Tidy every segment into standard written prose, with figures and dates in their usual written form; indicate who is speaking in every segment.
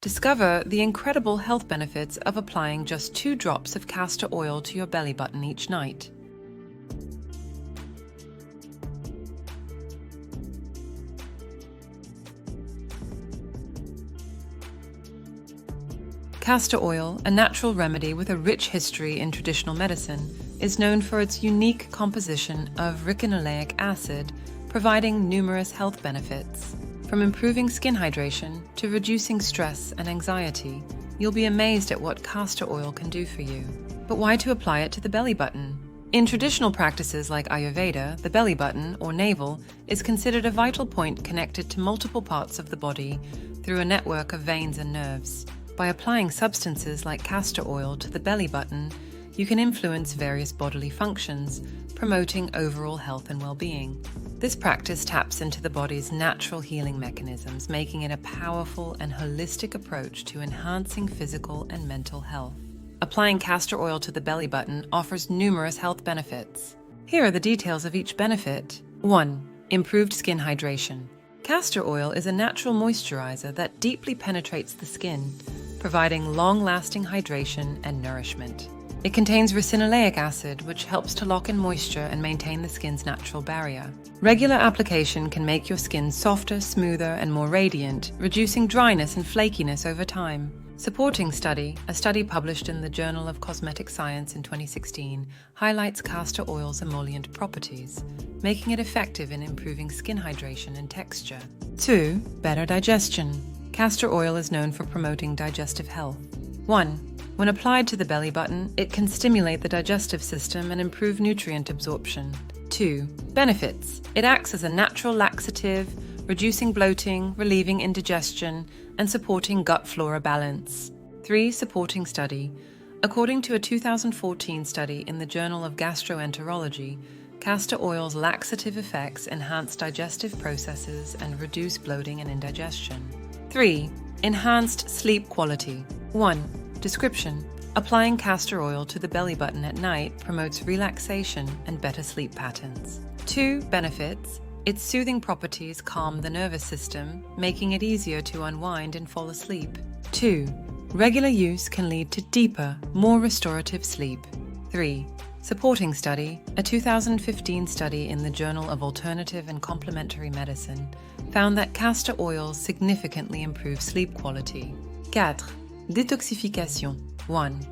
Speaker 1: Discover the incredible health benefits of applying just 2 drops of castor oil to your belly button each night. Castor oil, a natural remedy with a rich history in traditional medicine, is known for its unique composition of ricinoleic acid, providing numerous health benefits. From improving skin hydration to reducing stress and anxiety, you'll be amazed at what castor oil can do for you. But why to apply it to the belly button? In traditional practices like Ayurveda, the belly button, or navel, is considered a vital point connected to multiple parts of the body through a network of veins and nerves. By applying substances like castor oil to the belly button, you can influence various bodily functions, promoting overall health and well-being. This practice taps into the body's natural healing mechanisms, making it a powerful and holistic approach to enhancing physical and mental health. Applying castor oil to the belly button offers numerous health benefits. Here are the details of each benefit. 1. Improved skin hydration. Castor oil is a natural moisturizer that deeply penetrates the skin, providing long-lasting hydration and nourishment. It contains ricinoleic acid, which helps to lock in moisture and maintain the skin's natural barrier. Regular application can make your skin softer, smoother, and more radiant, reducing dryness and flakiness over time. Supporting study, a study published in the Journal of Cosmetic Science in 2016, highlights castor oil's emollient properties, making it effective in improving skin hydration and texture. 2. Better digestion. Castor oil is known for promoting digestive health. 1. When applied to the belly button, it can stimulate the digestive system and improve nutrient absorption. 2. Benefits. It acts as a natural laxative, reducing bloating, relieving indigestion, and supporting gut flora balance. 3. Supporting study. According to a 2014 study in the Journal of Gastroenterology, castor oil's laxative effects enhance digestive processes and reduce bloating and indigestion. 3. Enhanced sleep quality. 1. Description. Applying castor oil to the belly button at night promotes relaxation and better sleep patterns. 2. Benefits. Its soothing properties calm the nervous system, making it easier to unwind and fall asleep. 2. Regular use can lead to deeper, more restorative sleep. 3. Supporting study. A 2015 study in the Journal of Alternative and Complementary Medicine found that castor oil significantly improves sleep quality. 4. Detoxification. 1.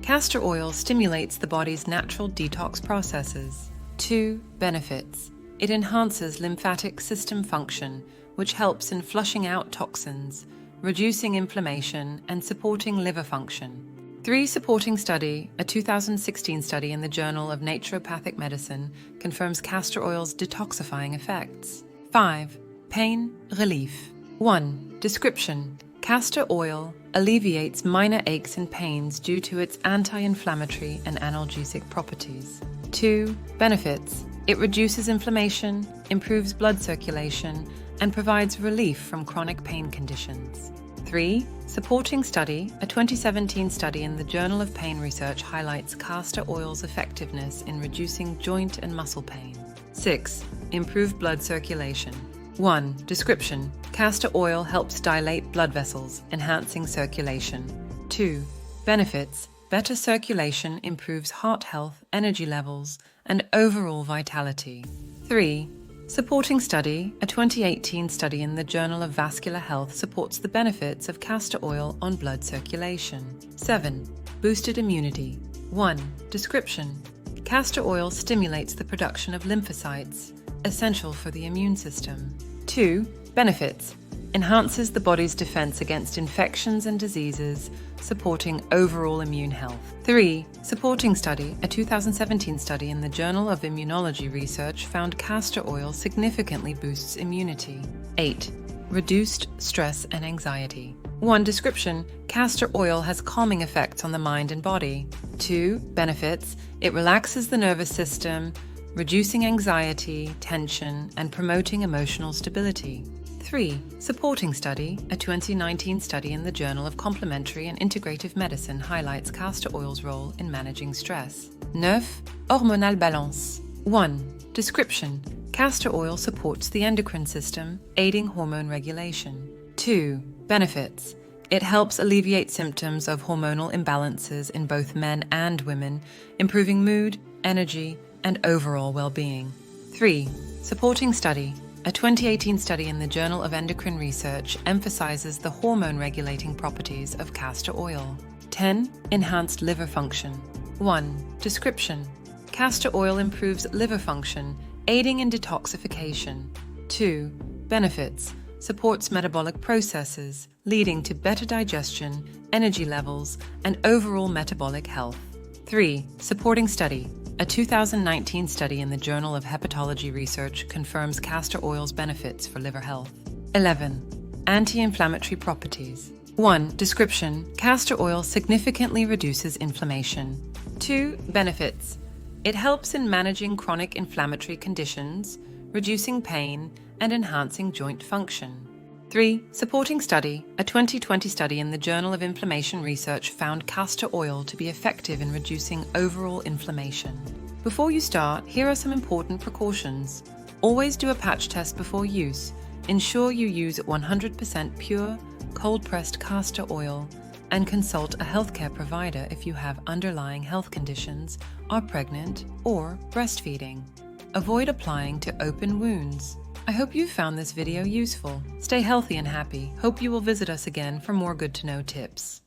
Speaker 1: Castor oil stimulates the body's natural detox processes. 2. Benefits. It enhances lymphatic system function, which helps in flushing out toxins, reducing inflammation, and supporting liver function. 3. Supporting study. A 2016 study in the Journal of Naturopathic Medicine confirms castor oil's detoxifying effects. 5. Pain relief. 1. Description. Castor oil alleviates minor aches and pains due to its anti-inflammatory and analgesic properties. 2. Benefits. It reduces inflammation, improves blood circulation, and provides relief from chronic pain conditions. 3. Supporting study. A 2017 study in the Journal of Pain Research highlights castor oil's effectiveness in reducing joint and muscle pain. 6. Improved blood circulation. 1. Description. Castor oil helps dilate blood vessels, enhancing circulation. 2. Benefits. Better circulation improves heart health, energy levels, and overall vitality. 3. Supporting study. A 2018 study in the Journal of Vascular Health supports the benefits of castor oil on blood circulation. 7. Boosted immunity. 1. Description. Castor oil stimulates the production of lymphocytes, essential for the immune system. 2. Benefits. Enhances the body's defense against infections and diseases, supporting overall immune health. 3. Supporting study. A 2017 study in the Journal of Immunology Research found castor oil significantly boosts immunity. 8. Reduced stress and anxiety. 1. Description. Castor oil has calming effects on the mind and body. 2. Benefits. It relaxes the nervous system, reducing anxiety, tension, and promoting emotional stability. 3. Supporting study. A 2019 study in the Journal of Complementary and Integrative Medicine highlights castor oil's role in managing stress. 9. Hormonal Balance. 1. Description. Castor oil supports the endocrine system, aiding hormone regulation. 2. Benefits. It helps alleviate symptoms of hormonal imbalances in both men and women, improving mood, energy, and overall well-being. 3. Supporting study. A 2018 study in the Journal of Endocrine Research emphasizes the hormone-regulating properties of castor oil. 10. Enhanced liver function. 1. Description. Castor oil improves liver function, aiding in detoxification. 2. Benefits. Supports metabolic processes, leading to better digestion, energy levels, and overall metabolic health. 3. Supporting study. A 2019 study in the Journal of Hepatology Research confirms castor oil's benefits for liver health. 11. Anti-inflammatory properties. 1. Description. Castor oil significantly reduces inflammation. 2. Benefits. It helps in managing chronic inflammatory conditions, reducing pain, and enhancing joint function. 3. Supporting study. A 2020 study in the Journal of Inflammation Research found castor oil to be effective in reducing overall inflammation. Before you start, here are some important precautions. Always do a patch test before use. Ensure you use 100% pure, cold-pressed castor oil, and consult a healthcare provider if you have underlying health conditions, are pregnant, or breastfeeding. Avoid applying to open wounds. I hope you found this video useful. Stay healthy and happy. Hope you will visit us again for more good-to-know tips.